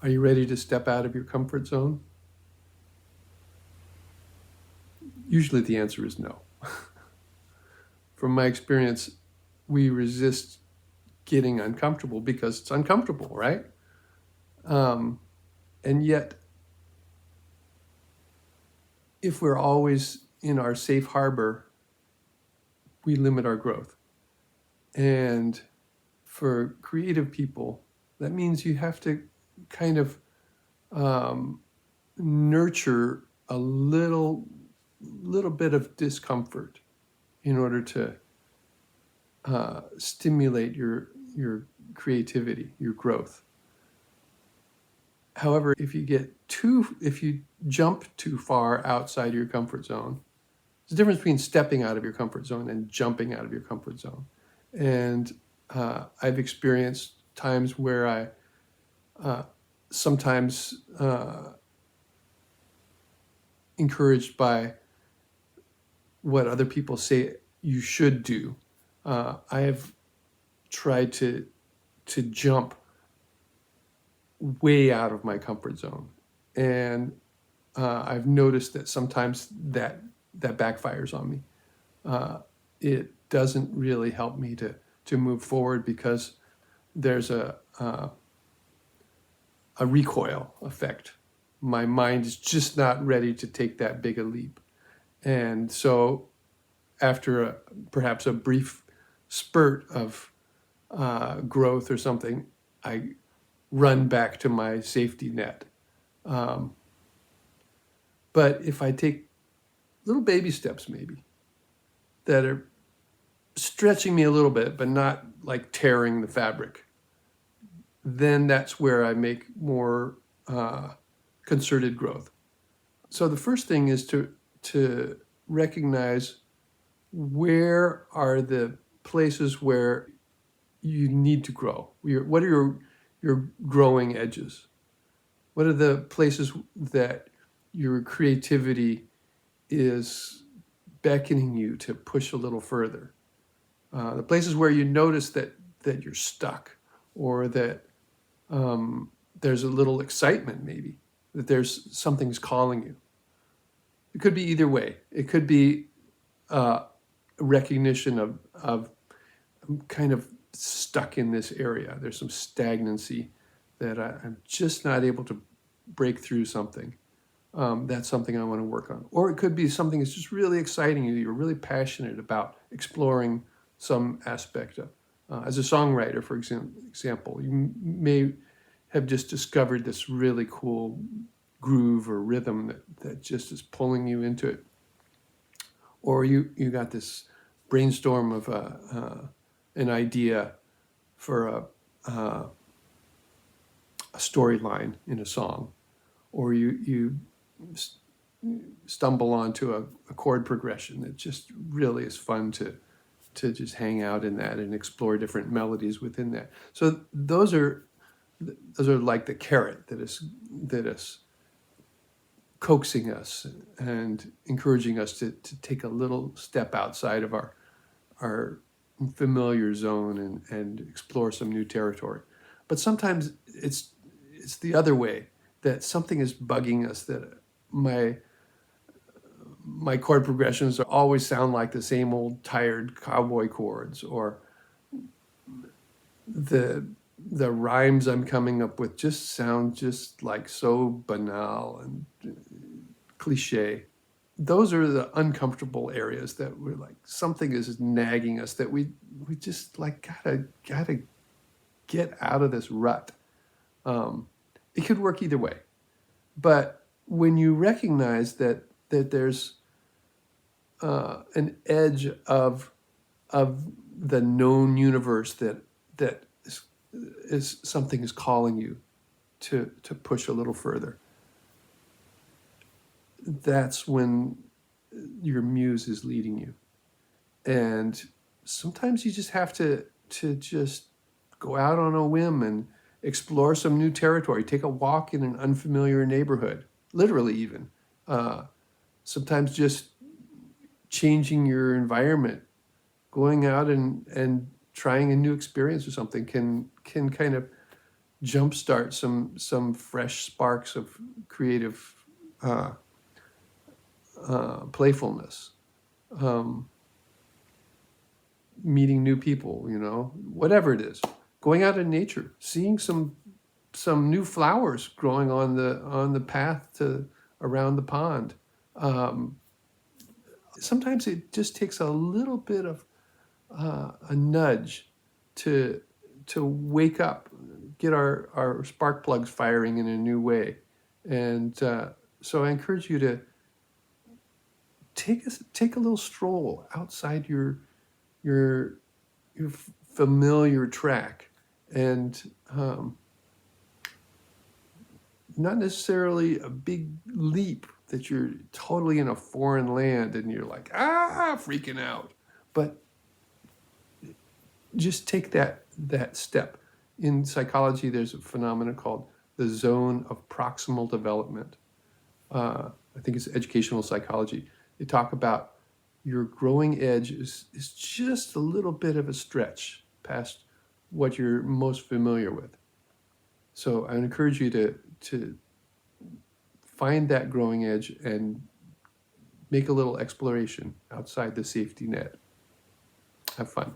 Are you ready to step out of your comfort zone? Usually the answer is no. From my experience, we resist getting uncomfortable because it's uncomfortable, right? Um, and yet, if we're always in our safe harbor, we limit our growth. And for creative people, that means you have to kind of um, nurture a little bit of discomfort in order to stimulate your creativity, your growth. However, if you jump too far outside your comfort zone, there's a difference between stepping out of your comfort zone and jumping out of your comfort zone. And I've experienced times where I sometimes encouraged by what other people say you should do. I have tried to jump way out of my comfort zone, and I've noticed that sometimes that backfires on me. It doesn't really help me to move forward because there's a recoil effect. My mind is just not ready to take that big a leap. And so after perhaps a brief spurt of growth or something, I run back to my safety net. Um, but if I take little baby steps, maybe, that are stretching me a little bit, but not like tearing the fabric, then that's where I make more concerted growth. So the first thing is to recognize where are the places where you need to grow. What are your growing edges? What are the places that your creativity is beckoning you to push a little further? The places where you notice that you're stuck, or that there's a little excitement, maybe that there's something's calling you. It could be either way. It could be recognition of I'm kind of stuck in this area. There's some stagnancy that I'm just not able to break through something. That's something I want to work on. Or it could be something that's just really exciting you. You're really passionate about exploring some aspect of. As a songwriter, for example, you may have just discovered this really cool groove or rhythm that just is pulling you into it. Or you got this brainstorm of an idea for a storyline in a song, or you stumble onto a chord progression that just really is fun to just hang out in that and explore different melodies within that. So those are like the carrot that is coaxing us and encouraging us to take a little step outside of our familiar zone and explore some new territory. But sometimes it's the other way, that something is bugging us, that my chord progressions always sound like the same old tired cowboy chords, or the rhymes I'm coming up with just sound just like so banal and cliche. Those are the uncomfortable areas that we're like, something is nagging us, that we just like gotta get out of this rut. It could work either way, but when you recognize that there's an edge of the known universe that is something is calling you to push a little further, that's when your muse is leading you. And sometimes you just have to just go out on a whim and explore some new territory. Take a walk in an unfamiliar neighborhood, literally even. Sometimes just changing your environment, going out and trying a new experience or something can kind of jumpstart some fresh sparks of creative uh, playfulness, um, meeting new people, whatever it is, going out in nature, seeing some new flowers growing on the path to around the pond. Um, Sometimes it just takes a little bit of a nudge to wake up, get our spark plugs firing in a new way, and so I encourage you to take a little stroll outside your your familiar track, and not necessarily a big leap that you're totally in a foreign land and you're like freaking out, but just take that step. In psychology, there's a phenomenon called the zone of proximal development. I think it's educational psychology. They talk about your growing edge is just a little bit of a stretch past what you're most familiar with. So I encourage you to find that growing edge and make a little exploration outside the safety net. Have fun.